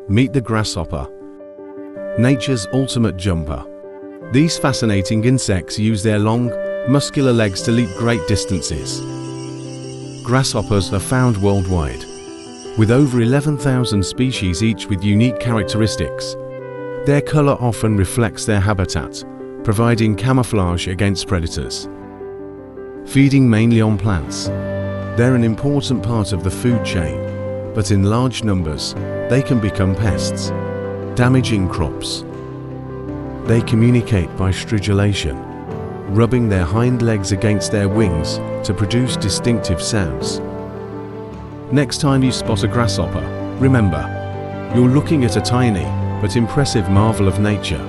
Meet the grasshopper, nature's ultimate jumper. These fascinating insects use their long, muscular legs to leap great distances. Grasshoppers are found worldwide, with over 11,000 species, each with unique characteristics. Their color often reflects their habitat, providing camouflage against predators. Feeding mainly on plants, they're an important part of the food chain, but in large numbers, they can become pests, damaging crops. They communicate by stridulation, rubbing their hind legs against their wings to produce distinctive sounds. Next time you spot a grasshopper, remember, you're looking at a tiny but impressive marvel of nature.